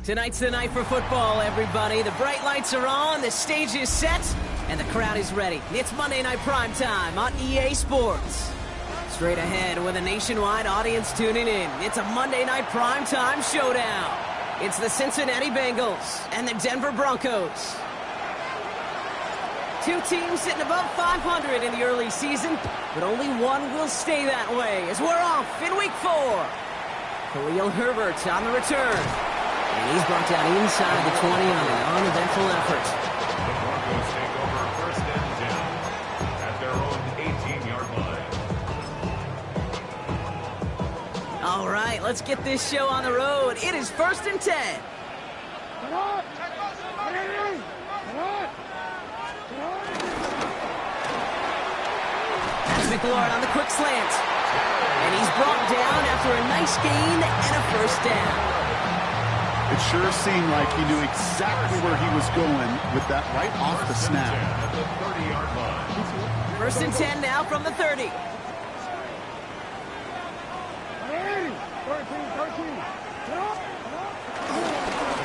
Tonight's the night for football, everybody. The bright lights are on, the stage is set, and the crowd is ready. It's Monday Night Primetime on EA Sports. Straight ahead with a nationwide audience tuning in, it's a Monday Night Primetime showdown. It's the Cincinnati Bengals and the Denver Broncos. Two teams sitting above 500 in the early season, but only one will stay that way as we're off in Week 4. Khalil Herbert on the return. And he's brought down inside the 20 on an uneventful effort. The Broncos take over first and 10 at their own 18-yard line. All right, let's get this show on the road. It is first and 10. That's McLaurin on the quick slant. And he's brought down after a nice gain and a first down. It sure seemed like he knew exactly where he was going with that right off the snap. At the 30-yard line. First and 10 now from the 30.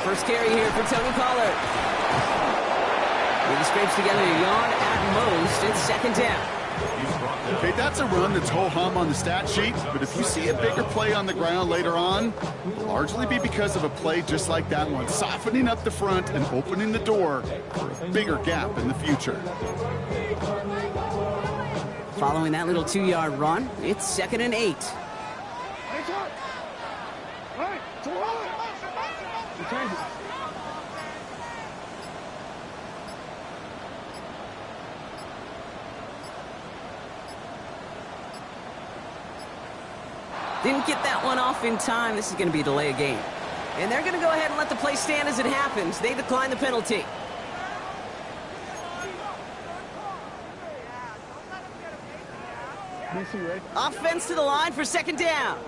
First carry here for Tony Pollard. He scrapes together a yard at most. It's second down. Okay, that's a run that's ho-hum on the stat sheet, but if you see a bigger play on the ground later on, it'll largely be because of a play just like that one, softening up the front and opening the door for a bigger gap in the future. Following that little 2-yard run, it's second and 8. Didn't get that one off in time. This is going to be a delay of game. And they're going to go ahead and let the play stand as it happens. They decline the penalty. Offense to the line for second down.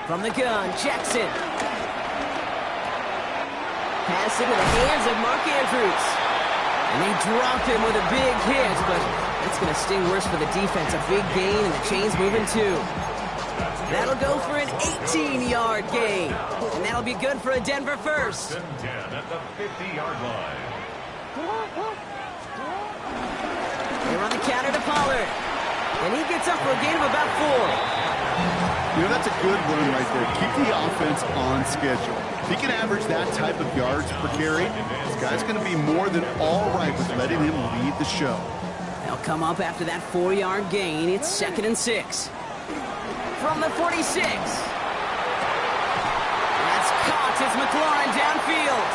From the gun, Jackson. Pass into the hands of Mark Andrews. And they drop him with a big hit, but that's going to sting worse for the defense. A big gain, and the chain's moving too. That'll go for an 18-yard gain. And that'll be good for a Denver first. First and 10 at the 50-yard line. They run the counter to Pollard. And he gets up for a gain of about 4. You know, that's a good run right there. Keep the offense on schedule. If he can average that type of yards per carry, this guy's going to be more than all right with letting him lead the show. They'll come up after that 4-yard gain. It's second and 6. From the 46. That's caught as McLaurin downfield.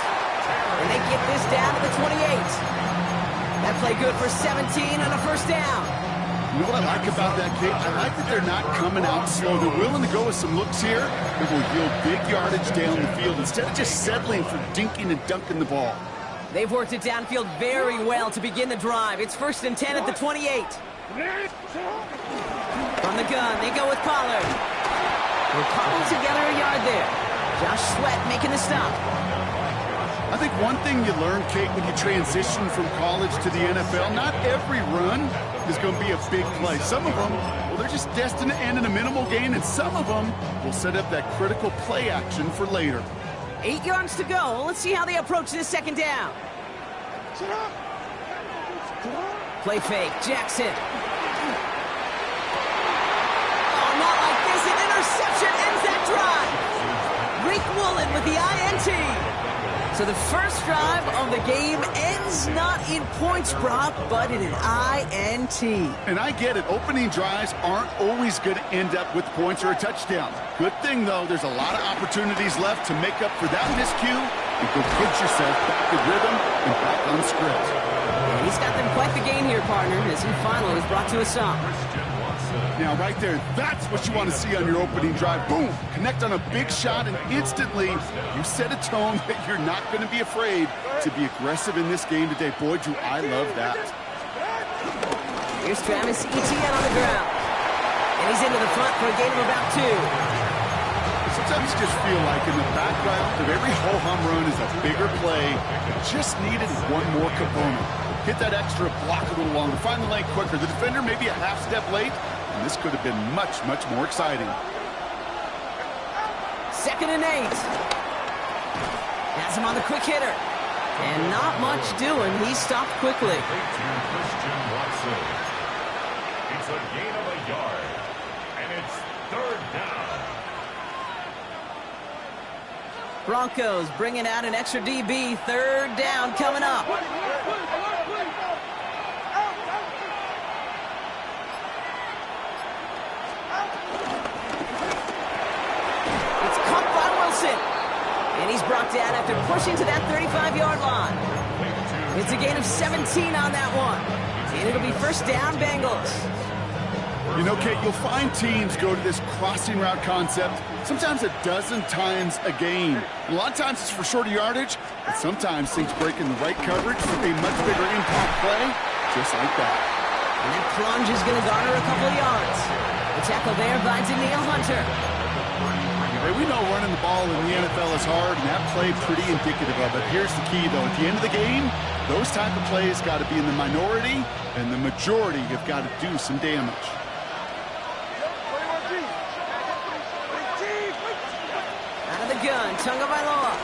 And they get this down to the 28. That play good for 17 and a first down. You know what I like about that, Kate? I like that they're not coming out slow. They're willing to go with some looks here that will yield big yardage down the field instead of just settling for dinking and dunking the ball. They've worked it downfield very well to begin the drive. It's first and 10 at the 28. From the gun, they go with Pollard. They're cobbled together a yard there. Josh Sweat making the stop. I think one thing you learn, Kate, when you transition from college to the NFL, not every run is going to be a big play. Some of them, well, they're just destined to end in a minimal gain, and some of them will set up that critical play action for later. 8 yards to go. Let's see how they approach this second down. Play fake, Jackson. Oh, not like this. An interception ends that drive. Rick Woolen with the INT. So the first drive of the game ends not in points, Brock, but in an INT. And I get it. Opening drives aren't always going to end up with points or a touchdown. Good thing, though, there's a lot of opportunities left to make up for that miscue and go get yourself back in rhythm and back on script. And he's got them quite the game here, partner, as he finally is brought to a stop. Now, right there, that's what you want to see on your opening drive. Boom! Connect on a big shot, and instantly you set a tone that you're not going to be afraid to be aggressive in this game today. Boy, do I love that. Here's Travis Etienne on the ground. And he's into the front for a gain of about 2. Sometimes you just feel like in the background of every ho-hum run is a bigger play. Just needed one more component. Hit that extra block a little longer. Find the lane quicker. The defender maybe a half step late, and this could have been much, much more exciting. 2nd and 8. Has him on the quick hitter. And not much doing. He stopped quickly. Christian Watson. It's a gain of a yard. And it's 3rd down. Broncos bringing out an extra DB. 3rd down coming up. It's caught by Wilson. And he's brought down after pushing to that 35-yard line. It's a gain of 17 on that one. And it'll be 1st down, Bengals. You know, Kate, you'll find teams go to this crossing route concept sometimes a dozen times a game. And a lot of times it's for shorter yardage, but sometimes things break in the right coverage for a much bigger impact play, just like that. And that plunge is going to garner a couple of yards. The tackle there by Danielle Hunter. Hey, we know running the ball in the NFL is hard, and that play pretty indicative of it. Here's the key, though. At the end of the game, those type of plays got to be in the minority, and the majority have got to do some damage. Out of the gun, Tagovailoa.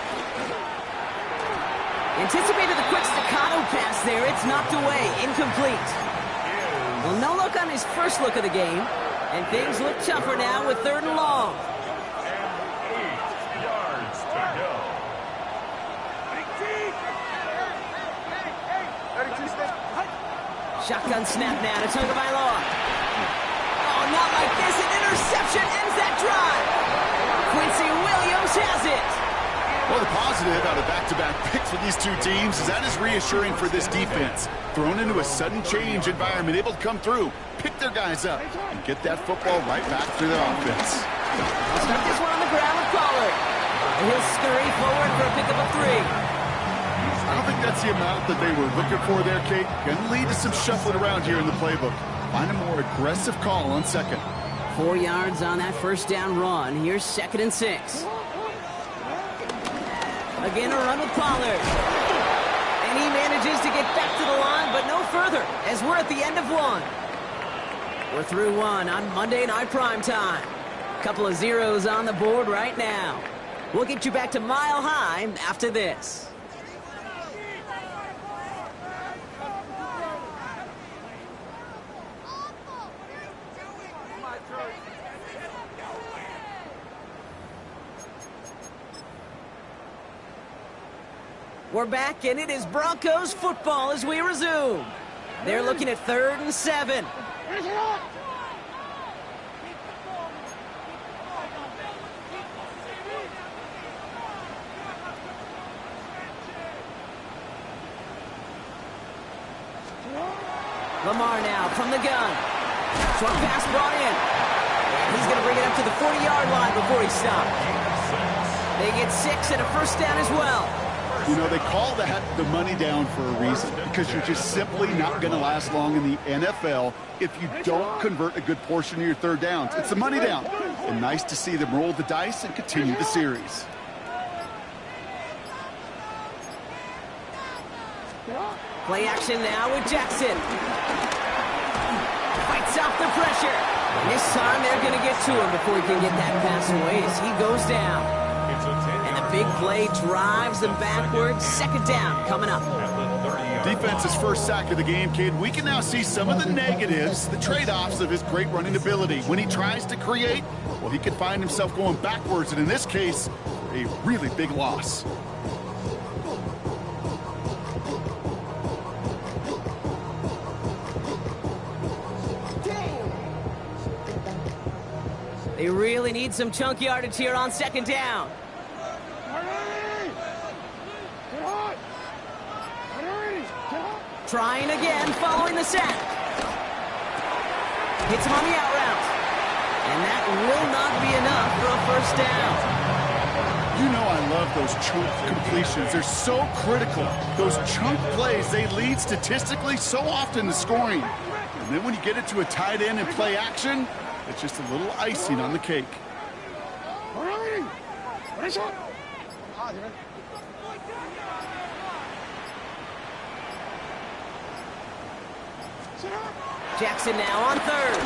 Anticipated the quick staccato pass there. It's knocked away, incomplete. Well, no look on his first look of the game, and things look tougher now with 3rd and long. Shotgun snap now to Tagovailoa. Oh, not like this. An interception ends that drive. Quincy Williams has it. Well, the positive out of back-to-back picks for these two teams is that is reassuring for this defense. Thrown into a sudden change environment, able to come through, pick their guys up, and get that football right back through their offense. I'll start this one on the ground with Pollard. He'll scurry forward for a pickup of 3. I don't think that's the amount that they were looking for there, Kate. Going to lead to some shuffling around here in the playbook. Find a more aggressive call on 2nd. 4 yards on that 1st down run. Here's 2nd and 6. Again, a run with Pollard. And he manages to get back to the line, but no further, as we're at the end of 1. We're through 1 on Monday Night Primetime. Couple of zeros on the board right now. We'll get you back to Mile High after this. We're back, and it is Broncos football as we resume. They're looking at 3rd and 7. Lamar now from the gun. Short pass brought in. And he's going to bring it up to the 40-yard line before he stopped. They get 6 and a 1st down as well. You know, they call that the money down for a reason, because you're just simply not going to last long in the NFL if you don't convert a good portion of your 3rd downs. It's the money down. And nice to see them roll the dice and continue the series. Play action now with Jackson. Fights off the pressure. And this time they're going to get to him before he can get that pass away as he goes down. And the big play drives them backwards. 2nd down coming up. Defense's first sack of the game, kid. We can now see some of the negatives, the trade-offs of his great running ability. When he tries to create, well, he can find himself going backwards, and in this case, a really big loss. They really need some chunk yardage here on 2nd down. Trying again, following the sack. Hits him on the out route. And that will not be enough for a 1st down. You know I love those chunk completions. They're so critical. Those chunk plays, they lead statistically so often to scoring. And then when you get it to a tight end and play action, it's just a little icing on the cake. Jackson now on third.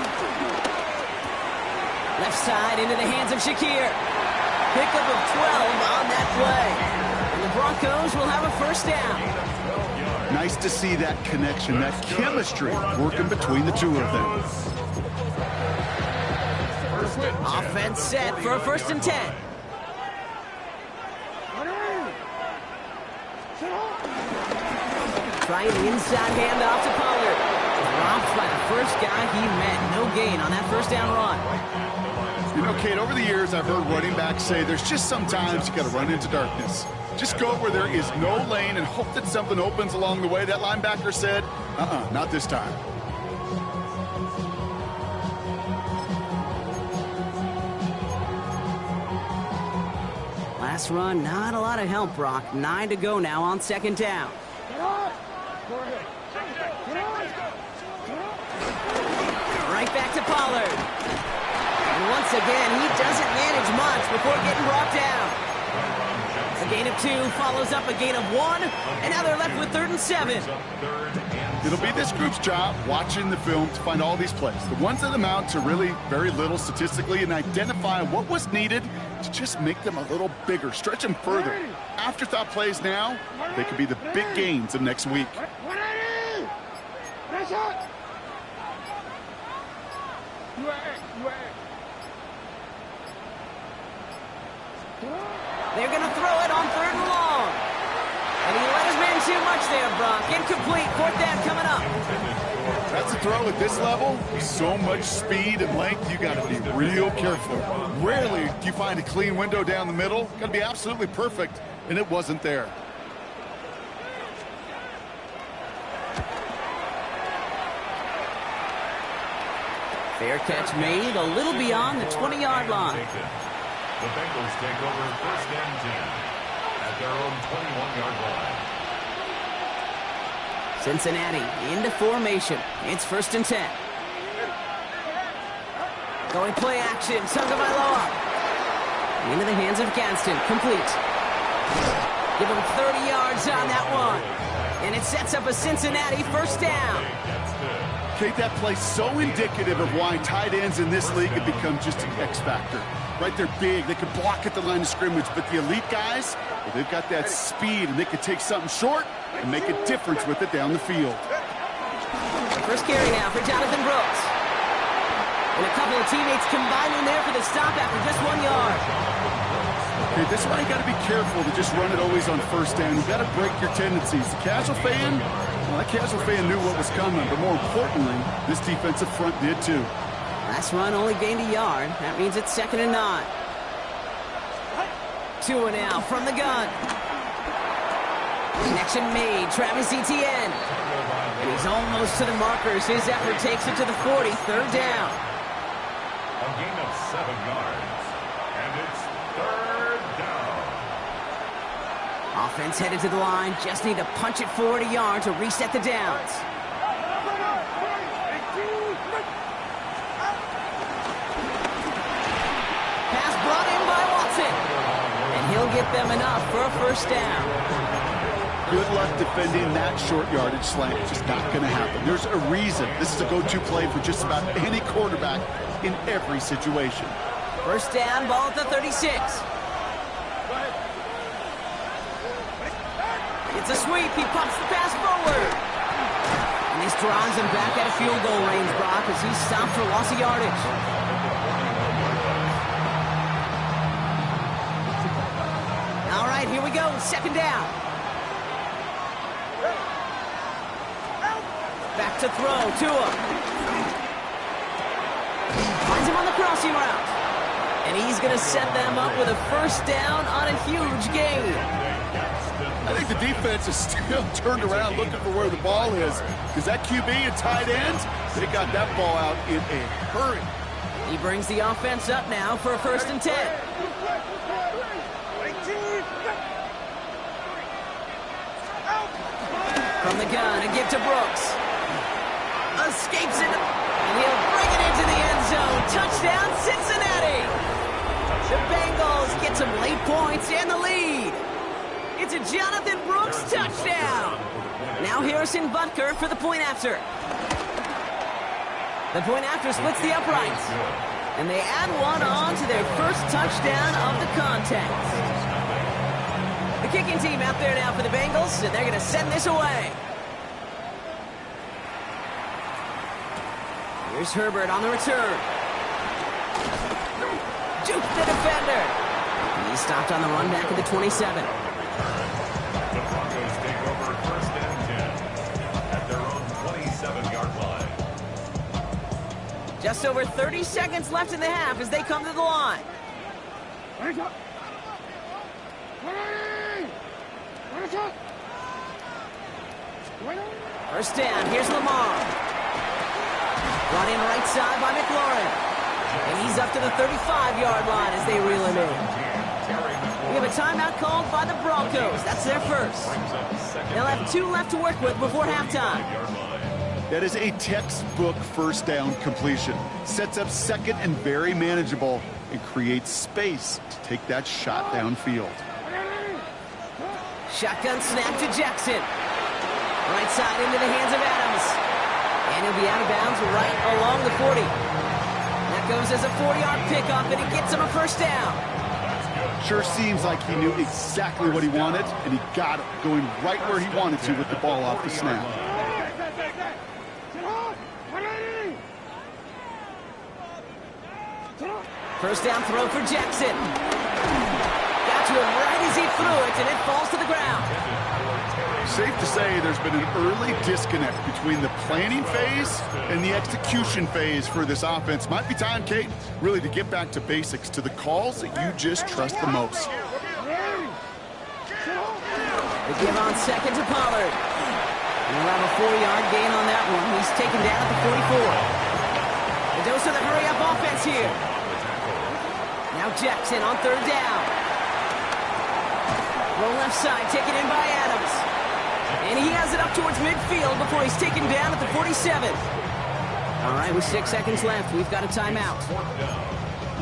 Left side into the hands of Shakir. Pickup of 12 on that play. And the Broncos will have a first down. Nice to see that connection, that chemistry working between the two of them. Offense set for a 1st and 10. Trying the inside handoff to Pollard. Dropped by the first guy he met. No gain on that first down run. You know, Kate, over the years, I've heard running backs say there's just sometimes you got to run into darkness. Just go where there is no lane and hope that something opens along the way. That linebacker said, not this time. Last run, not a lot of help, Brock. 9 to go now on 2nd down. Right back to Pollard. And once again, he doesn't manage much before getting brought down. A gain of 2 follows up a gain of 1, and now they're left with 3rd and 7. It'll be this group's job watching the film to find all these plays. The ones that amount to really very little statistically and identify what was needed to just make them a little bigger, stretch them further. Afterthought plays now, they could be the big gains of next week. They're going to throw it on 3rd and long. And he let his man too much there, Brock. Incomplete. 4th down coming up. That's a throw at this level. So much speed and length, you got to be real careful. Rarely do you find a clean window down the middle. Got to be absolutely perfect, and it wasn't there. Fair catch made a little beyond the 20-yard line. The Bengals take over 1st and 10 at their own 21-yard line. Cincinnati into formation. It's 1st and 10. Going play action. Tagovailoa. Into the hands of Gadsden. Complete. Give him 30 yards on that one. And it sets up a Cincinnati 1st down. Kate, that play so indicative of why tight ends in this league have become just an X factor. Right, they're big, they can block at the line of scrimmage, but the elite guys, well, they've got that speed, and they can take something short and make a difference with it down the field. First carry now for Jonathan Brooks. And a couple of teammates combining there for the stop after just 1 yard. Okay, this is why you got to be careful to just run it always on 1st down. You got to break your tendencies. The casual fan, well, that casual fan knew what was coming, but more importantly, this defensive front did too. Last run only gained a yard. That means it's 2nd and 9. 2 and out from the gun. Connection made. Travis Etienne. And he's almost to the markers. His effort takes it to the 40. 3rd down. A gain of 7 yards. And it's 3rd down. Offense headed to the line. Just need to punch it forward a yard to reset the downs. He'll get them enough for a 1st down. Good luck defending that short yardage slant. Just not going to happen. There's a reason. This is a go-to play for just about any quarterback in every situation. 1st down, ball at the 36. It's a sweep. He pumps the pass forward. And this drives him back at a field goal range, Brock, as he stops for loss of yardage. All right, here we go. 2nd down. Back to throw. Tua. Finds him on the crossing route. And he's going to set them up with a 1st down on a huge gain. I think the defense is still turned around looking for where the ball is. Because that QB and tight ends, they got that ball out in a hurry. He brings the offense up now for a 1st and 10. From the gun, a give to Brooks. Escapes it, and he'll bring it into the end zone. Touchdown, Cincinnati! The Bengals get some late points and the lead. It's a Jonathan Brooks touchdown. Now Harrison Butker for the point after. The point after splits the uprights. And they add one on to their first touchdown of the contest. The kicking team out there now for the Bengals, and they're going to send this away. Here's Herbert on the return. Juke the defender. He's stopped on the run back at the 27. The Broncos take over first and 10 at their own 27-yard line. Just over 30 seconds left in the half as they come to the line. First down, here's Lamar. Brought in right side by McLaurin. And he's up to the 35-yard line as they reel him in. We have a timeout called by the Broncos. That's their first. They'll have 2 left to work with before halftime. That is a textbook first down completion. Sets up second and very manageable and creates space to take that shot downfield. Shotgun snap to Jackson. Right side into the hands of Adams. And he'll be out of bounds right along the 40. That goes as a 40-yard pickup, and it gets him a first down. Sure seems like he knew exactly what he wanted, and he got it, going right where he wanted to with the ball off the snap. First down throw for Jackson. Got to him right as he threw it, and it falls to the ground. Safe to say there's been an early disconnect between the planning phase and the execution phase for this offense. Might be time, Kate, really to get back to basics, to the calls that you just trust the most. The give on second to Pollard. And we'll have a 4-yard gain on that one. He's taken down at the 44. The dose of the hurry-up offense here. Now Jackson on third down. Roll left side, taken in by Adams. And he has it up towards midfield before he's taken down at the 47. All right, with 6 seconds left, we've got a timeout.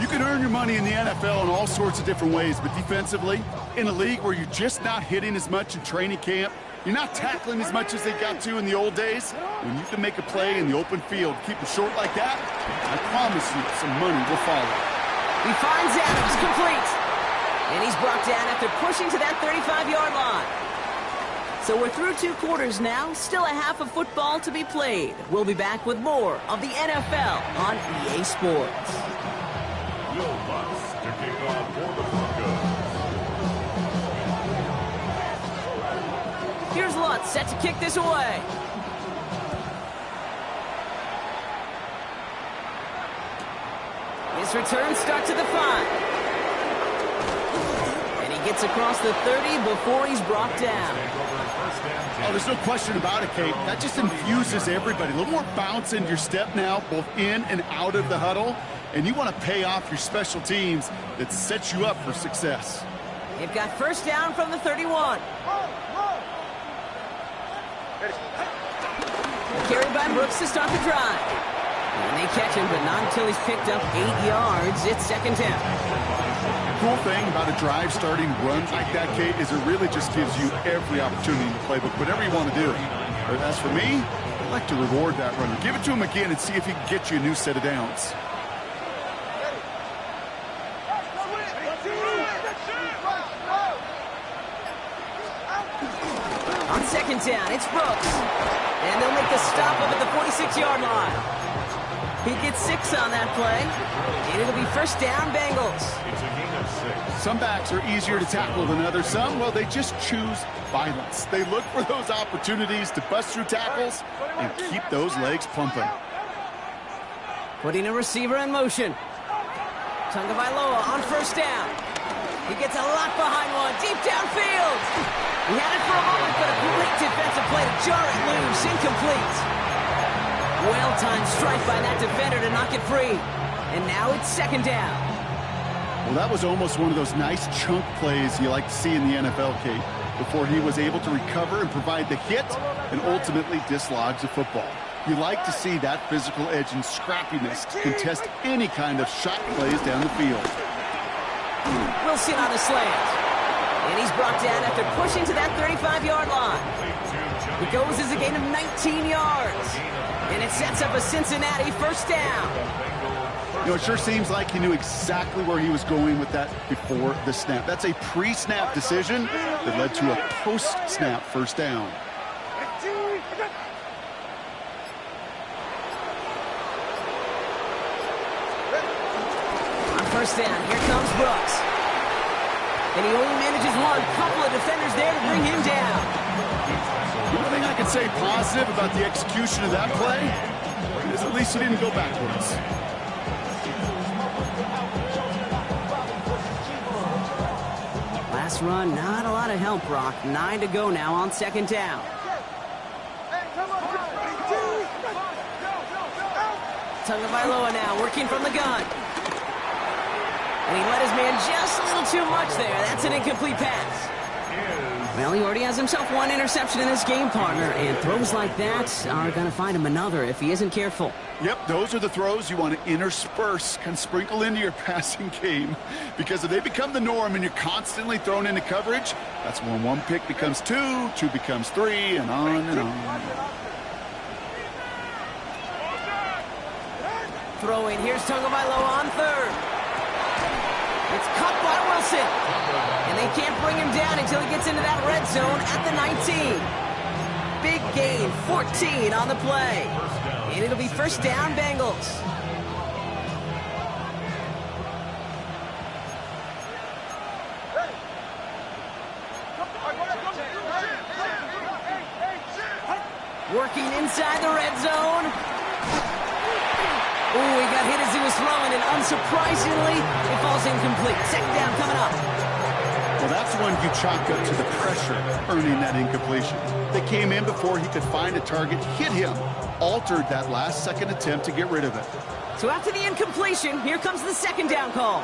You can earn your money in the NFL in all sorts of different ways, but defensively, in a league where you're just not hitting as much in training camp, you're not tackling as much as they got to in the old days, when you can make a play in the open field, keep it short like that, I promise you some money will follow. He finds Adams, complete. And he's brought down after pushing to that 35-yard line. So we're through 2 quarters now, still a half of football to be played. We'll be back with more of the NFL on EA Sports. Will Lutz to kick off for the Broncos. Here's Lutz set to kick this away. His return starts at the 5. And he gets across the 30 before he's brought down. Oh, there's no question about it, Kate. That just infuses everybody. A little more bounce in your step now, both in and out of the huddle. And you want to pay off your special teams that sets you up for success. They've got first down from the 31. Carried by Brooks to start the drive. And they catch him, but not until he's picked up 8 yards. It's second down. Cool thing about a drive starting runs like that, Kate, is it really just gives you every opportunity in the playbook, whatever you want to do. But as for me, I'd like to reward that runner. Give it to him again and see if he can get you a new set of downs. On second down, it's Brooks. And they'll make the stop up at the 46-yard line. He gets 6 on that play. And it'll be first down, Bengals. It's a gain of 6. Some backs are easier to tackle than others. Some, well, they just choose violence. They look for those opportunities to bust through tackles and keep those legs pumping. Putting a receiver in motion. Tagovailoa on first down. He gets a lot behind one, deep downfield. He had it for a moment, but a great defensive play to jar it loose, incomplete. Well-timed strike by that defender to knock it free. And now it's second down. Well, that was almost one of those nice chunk plays you like to see in the NFL, Kate, before he was able to recover and provide the hit and ultimately dislodge the football. You like to see that physical edge and scrappiness to contest any kind of shot plays down the field. Wilson on the slant. And he's brought down after pushing to that 35-yard line. It goes as a gain of 19 yards. And it sets up a Cincinnati first down. You know, it sure seems like he knew exactly where he was going with that before the snap. That's a pre-snap decision that led to a post-snap first down. On first down, here comes Brooks. And he only manages one. Couple of defenders there to bring him down. The only thing I can say positive about the execution of that play is at least he didn't go backwards. Last run, not a lot of help, Brock. 9 to go now on second down. Tagovailoa now working from the gun. And he let his man just a little too much there. That's an incomplete pass. Well, he already has himself one interception in this game, partner, and throws like that are going to find him another if he isn't careful. Yep, those are the throws you want to intersperse, kind of sprinkle into your passing game, because if they become the norm and you're constantly thrown into coverage, that's when one pick becomes two, two becomes three, and on and on. Throwing, here's Tagovailoa on third. It's caught by Wilson. And they can't bring him down until he gets into that red zone at the 19. Big gain, 14 on the play. And it'll be first down, Bengals. Working inside the red zone. Ooh, he got hit as he was throwing, and unsurprisingly, it falls incomplete. Second down coming up. Well, that's when you chalk up to the pressure earning that incompletion. They came in before he could find a target, hit him, altered that last-second attempt to get rid of it. So after the incompletion, here comes the second down call.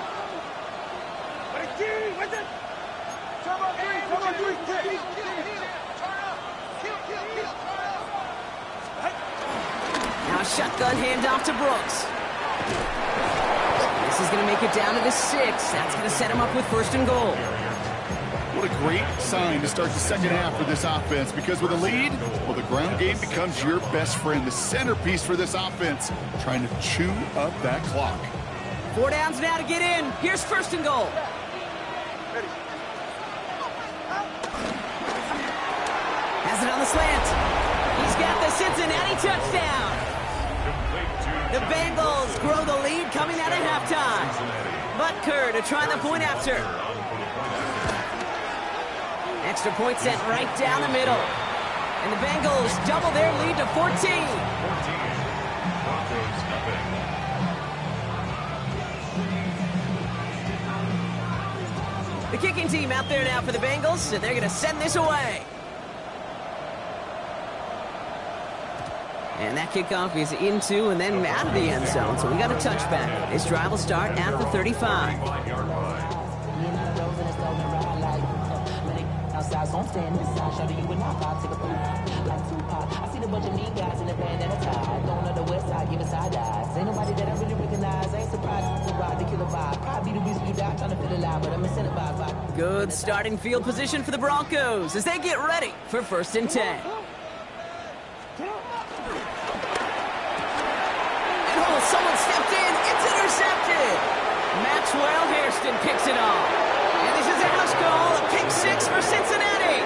Now a shotgun handoff to Brooks. This is going to make it down to the 6. That's going to set him up with first and goal. What a great sign to start the second half for this offense, because with a lead, well, the ground game becomes your best friend, the centerpiece for this offense, trying to chew up that clock. 4 downs now to get in. Here's first and goal. Has it on the slant. He's got the Cincinnati touchdown. The Bengals grow the lead coming out of halftime. Butker to try the point after. Extra point set right down the middle. And the Bengals double their lead to 14. The kicking team out there now for the Bengals, and they're going to send this away. And that kickoff is into and then out of the end zone, so we got a touchback. This drive will start at the 35. Outside, so I'm standing beside, shouting you and I take a poop. Like Tupac, I see the bunch of mean guys in the band and a tie. Going on the west side, giving side eyes. Ain't nobody that I really recognize. I ain't surprised to ride the killer vibe. Probably the reason you die, trying to feel alive, but I'm incentivized by. Good starting field position for the Broncos as they get ready for first and 10. And oh, someone stepped in. It's intercepted. Maxwell Hairston picks it off. And this is a rush call, a pick 6 for Cincinnati.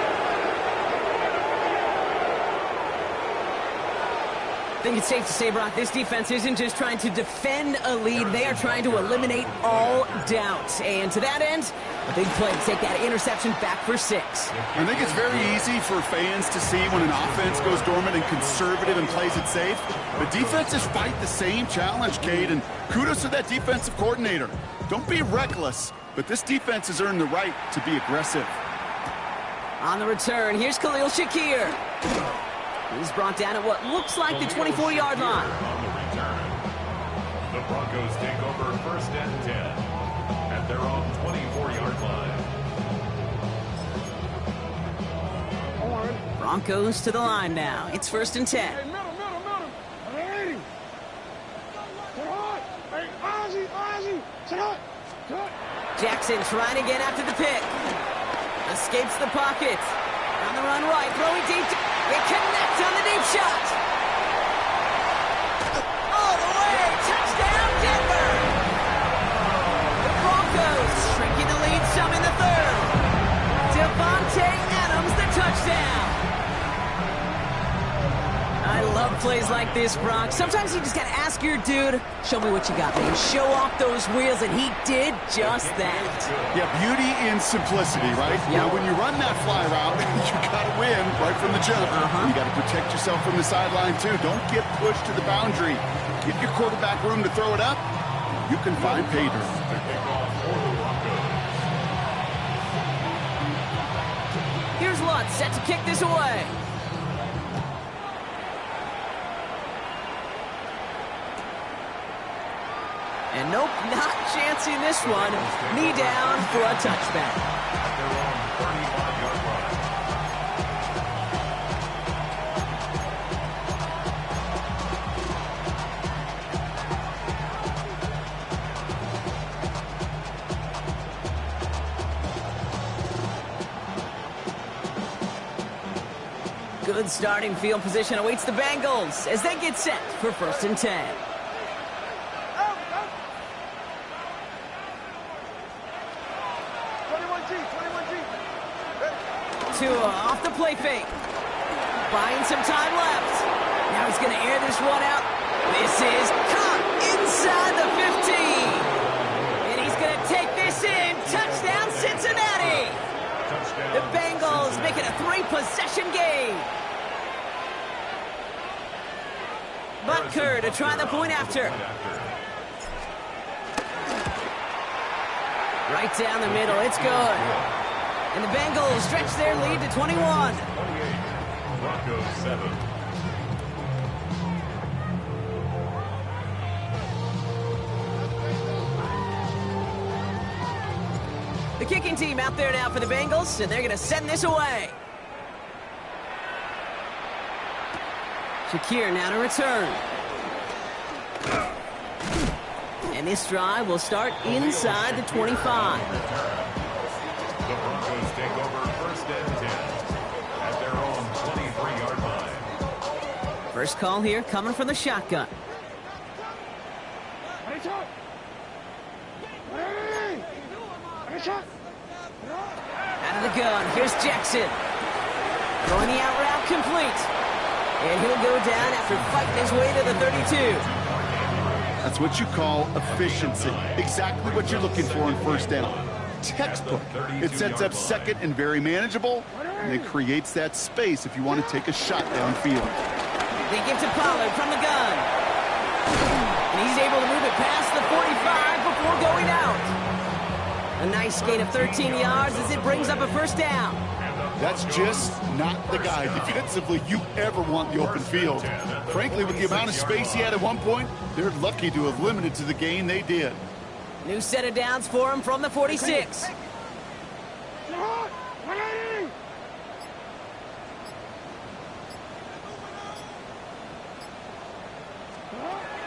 I think it's safe to say, Brock, this defense isn't just trying to defend a lead. They are trying to eliminate all doubt. And to that end, a big play to take that interception back for 6. I think it's very easy for fans to see when an offense goes dormant and conservative and plays it safe. But defenses fight the same challenge, Cade, and kudos to that defensive coordinator. Don't be reckless, but this defense has earned the right to be aggressive. On the return, here's Khalil Shakir. He's brought down at what looks like the 24-yard line. On the return, the Broncos take over first and 10 at their own 24-yard line. Broncos to the line now. It's first and 10. Hey, middle. Hey, Ozzie, sit up. Jackson trying to get after the pick. Escapes the pocket. On the run right, throwing deep. It connects on the deep shot. All the way, touchdown Denver. The Broncos shrinking the lead some in the third. Devontae Adams, the touchdown. I love plays like this, Brock. Sometimes you just gotta ask your dude, show me what you got, man. Show off those wheels, and he did just that. Yeah, beauty in simplicity, right? Yep. Now, when you run that fly route, you gotta win right from the jump. You gotta protect yourself from the sideline, too. Don't get pushed to the boundary. Give your quarterback room to throw it up. You can find pay dirt. Here's Lutz set to kick this away. And nope, not chancing this one. Knee down for a touchback. At their own 35-yard line. Good starting field position awaits the Bengals as they get set for 1st and 10. Tua off the play fake. Buying some time left. Now he's going to air this one out. This is caught inside the 15. And he's going to take this in. Touchdown, Cincinnati. The Bengals make it a 3-possession game. Butker to try the point after. Right down the middle. It's good. And the Bengals stretch their lead to 21. 28, Broncos 7. The kicking team out there now for the Bengals, and they're going to send this away. Shakir now to return. And this drive will start inside the 25. The Broncos take over 1st and 10 at their own 23-yard line. First call here coming from the shotgun. Out of the gun, here's Jackson. Throwing the out route complete. And he'll go down after fighting his way to the 32. That's what you call efficiency. Exactly what you're looking for in 1st down. Textbook. It sets up 2nd and very manageable, and it creates that space if you want to take a shot downfield. They give to Pollard from the gun. And he's able to move it past the 45 before going out. A nice gain of 13 yards as it brings up a 1st down. That's just not the guy defensively you ever want the open field. Frankly, with the amount of space he had at one point, they're lucky to have limited to the gain they did. New set of downs for him from the 46.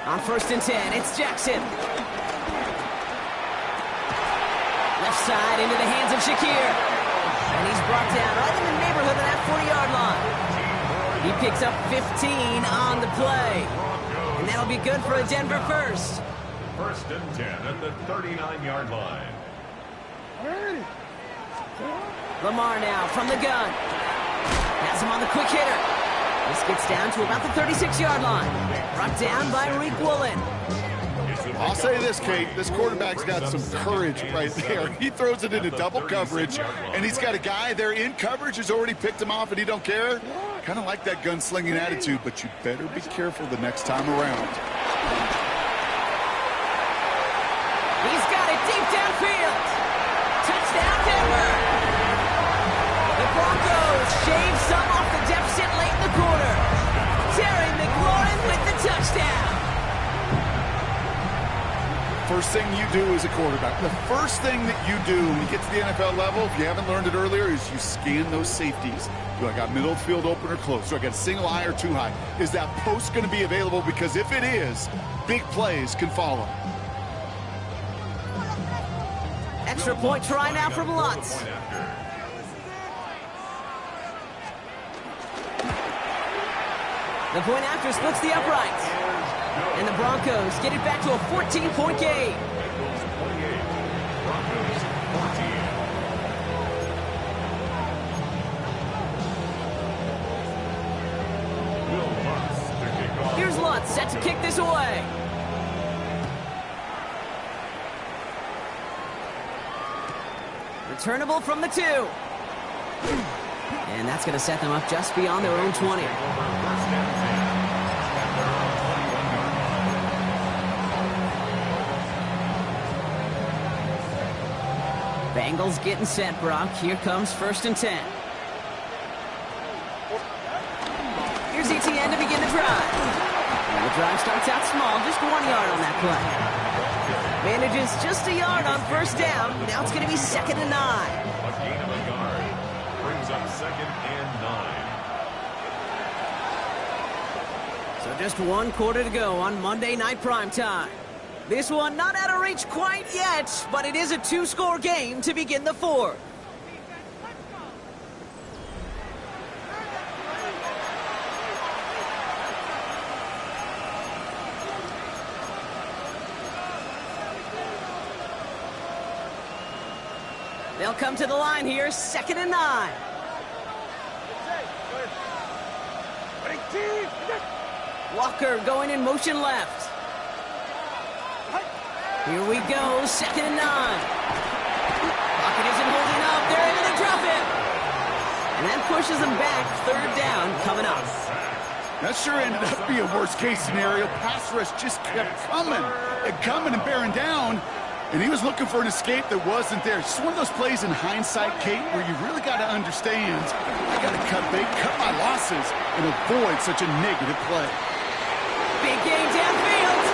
On 1st and 10, it's Jackson. Left side into the hands of Shakir. And he's brought down right in the neighborhood of that 40-yard line. He picks up 15 on the play. And that'll be good for a Denver first. 1st and 10 at the 39-yard line. Lamar now from the gun. Has him on the quick hitter. This gets down to about the 36-yard line. Brought down by Rick Woolen. I'll say this, Kate. This quarterback's got some courage right there. He throws it into double coverage, and he's got a guy there in coverage who's already picked him off, and he don't care. Kind of like that gunslinging attitude, but you better be careful the next time around. He's got it deep downfield. Touchdown, Denver. The Broncos shave some off the deficit late in the quarter. Terry McLaurin with the touchdown. First thing you do as a quarterback, the first thing that you do when you get to the NFL level, if you haven't learned it earlier, is you scan those safeties. Do I got middle field open or close? Do I got a single high or two high? Is that post going to be available? Because if it is, big plays can follow. Extra point try now from Lutz. The point after splits the uprights. And the Broncos get it back to a 14-point game. Here's Lutz set to kick this away. Returnable from the 2. And that's going to set them up just beyond their own 20. Bengals getting set, Brock. Here comes 1st and 10. Here's ETN to begin the drive. And the drive starts out small, just 1 yard on that play. Manages just a yard on 1st down. Now it's going to be 2nd and 9. A gain of a yard brings up 2nd and 9. So just 1 quarter to go on Monday Night Primetime. This one not out of reach quite yet, but it is a 2-score game to begin the 4th. They'll come to the line here, 2nd and 9. Walker going in motion left. Here we go, 2nd and 9. Lockett isn't holding up. They're able to drop it. And that pushes them back. 3rd down coming up. That sure ended up being a worst-case scenario. Pass rush just kept coming and bearing down. And he was looking for an escape that wasn't there. It's just one of those plays in hindsight, Kate, where you really got to understand, I got to cut bait, cut my losses, and avoid such a negative play. Big game downfield.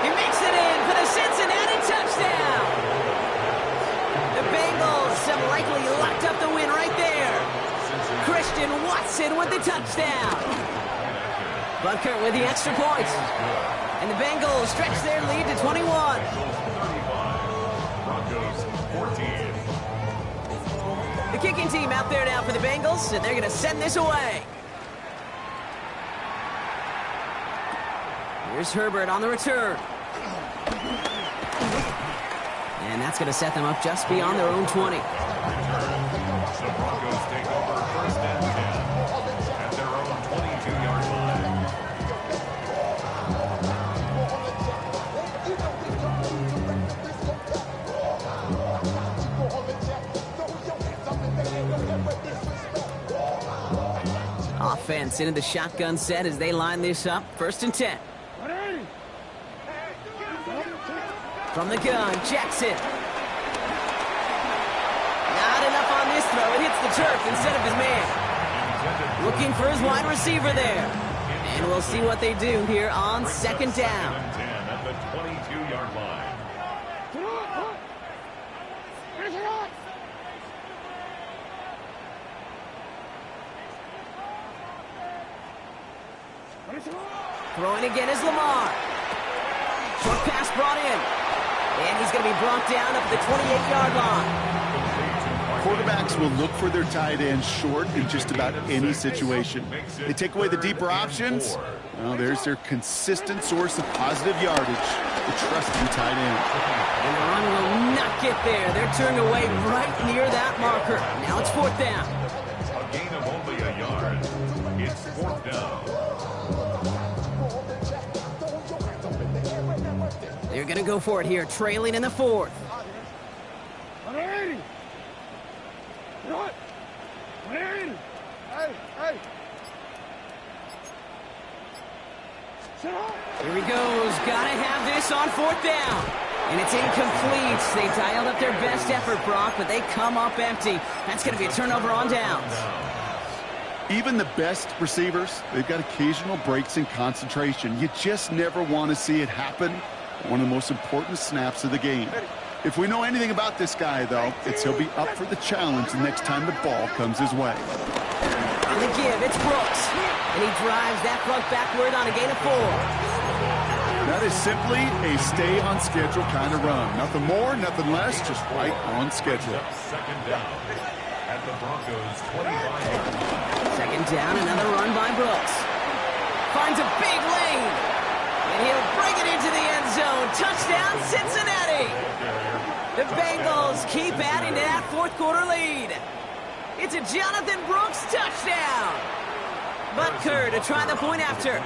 He makes it in for the Cincinnati touchdown. The Bengals have likely locked up the win right there. Christian Watson with the touchdown. Bunkert with the extra point. And the Bengals stretch their lead to 21. Broncos 14. The kicking team out there now for the Bengals, and they're going to send this away. Here's Herbert on the return. And that's going to set them up just beyond their own 20. The Broncos take over 1st and 10 at their own 22-yard line. Offense into the shotgun set as they line this up. 1st and 10. From the gun, Jackson. Not enough on this throw. It hits the turf instead of his man. Looking for his wide receiver there. And we'll see what they do here on 2nd down. 10 at the 22-yard line. Throwing again is Lamar. Short pass brought in. And he's going to be brought down up at the 28-yard line. Quarterbacks will look for their tight end short in just about any situation. They take away the deeper options. Well, there's their consistent source of positive yardage, the trusting tight end. And the run will not get there. They're turned away right near that marker. Now it's 4th down. A gain of only a yard. It's 4th down. They're going to go for it here, trailing in the 4th. Here he goes. Got to have this on 4th down. And it's incomplete. They dialed up their best effort, Brock, but they come up empty. That's going to be a turnover on downs. Even the best receivers, they've got occasional breaks in concentration. You just never want to see it happen. One of the most important snaps of the game. If we know anything about this guy, though, it's he'll be up for the challenge the next time the ball comes his way. On the give, it's Brooks. And he drives that front backward on a gain of 4. That is simply a stay-on-schedule kind of run. Nothing more, nothing less, just right on schedule. Second down at the Broncos' 25. Second down, another run by Brooks. Finds a big lane, and he'll bring it into the end zone. Touchdown, Cincinnati! The Bengals keep adding to that fourth quarter lead. It's a Jonathan Brooks touchdown. Butker to try the point after.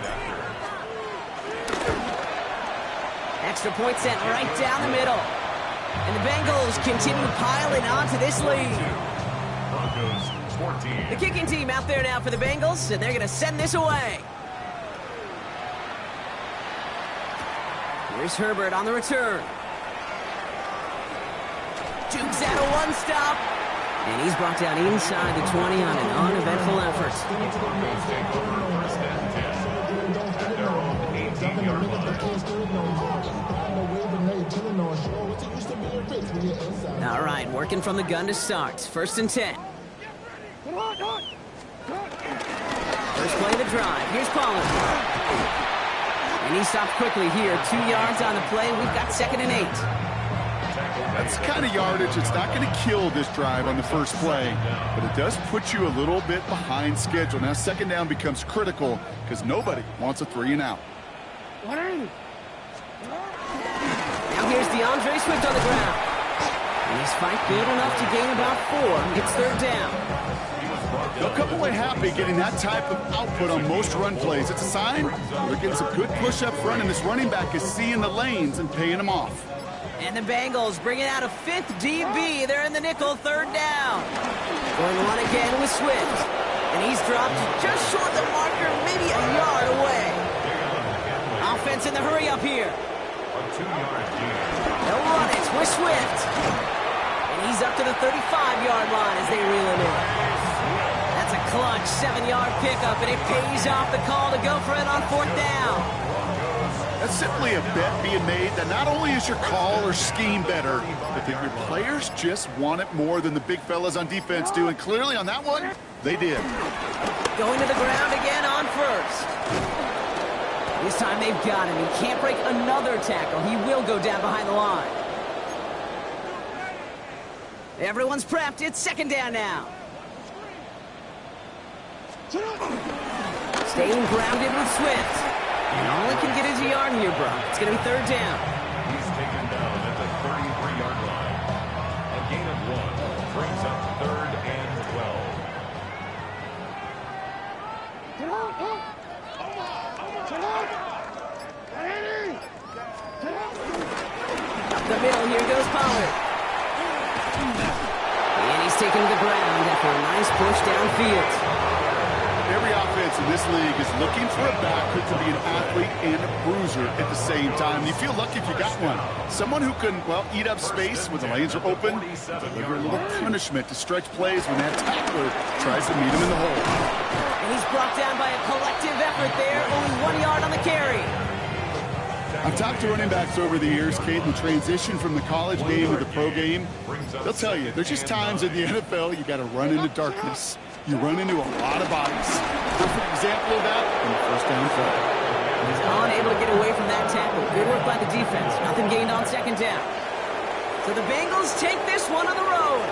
Extra point sent right down the middle. And the Bengals continue piling onto this lead. Broncos 14. The kicking team out there now for the Bengals, and they're going to send this away. Here's Herbert on the return. Jukes out a one-stop. And he's brought down inside the 20 on an uneventful effort. Broncos take over first and 10 at their own 18-yard line. All right, working from the gun to start. First and 10. First play of the drive. Here's Pollard. And he stopped quickly here. 2 yards on the play. We've got second and 8. That's the kind of yardage it's not going to kill this drive on the first play, but it does put you a little bit behind schedule. Now second down becomes critical because nobody wants a 3-and-out. Now here's DeAndre Swift on the ground. And his fight good enough to gain about 4. It's third down. They'll come away happy getting that type of output on most run plays. It's a sign they're getting some good push up front, and this running back is seeing the lanes and paying them off. And the Bengals bringing out a 5th DB. They're in the nickel, third down. Going to run again with Swift. And he's dropped just short of the marker, maybe a yard away. Offense in the hurry up here. They'll run it with Swift. And he's up to the 35-yard line as they reel him in. That's a clutch 7-yard pickup, and it pays off the call to go for it on fourth down. That's simply a bet being made that not only is your call or scheme better, but that your players just want it more than the big fellas on defense do. And clearly on that one, they did. Going to the ground again on first. This time they've got him. He can't break another tackle. He will go down behind the line. Everyone's prepped. It's second down now. Staying grounded with Swift. And all he can get is a yard here, bro. It's going to be third down. He's taken down at the 33-yard line. A gain of 1 brings up third and 12. Up the middle, here goes Pollard. And he's taken to the ground after a nice push downfield. Every offense in this league is looking for a back who can be an athlete and a bruiser at the same time. You feel lucky if you got one. Someone who can, well, eat up space when the lanes are open, deliver a little punishment to stretch plays when that tackler tries to meet him in the hole. And he's brought down by a collective effort there. Only 1 yard on the carry. I've talked to running backs over the years, Kate, in the transition from the college game to the pro game. They'll tell you, there's just times in the NFL you got to run into darkness. You run into a lot of bodies. Perfect example of that in the first down play. He's unable to get away from that tackle. Good work by the defense. Nothing gained on second down. So the Bengals take this one on the road.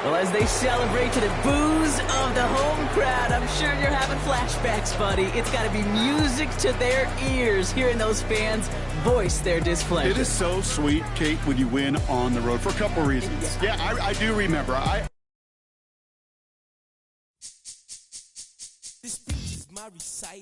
Well, as they celebrate to the boos of the home crowd, I'm sure you're having flashbacks, buddy. It's got to be music to their ears, hearing those fans voice their displeasure. It is so sweet, Kate, when you win on the road for a couple reasons. Yeah, I do remember. This speech is my recital.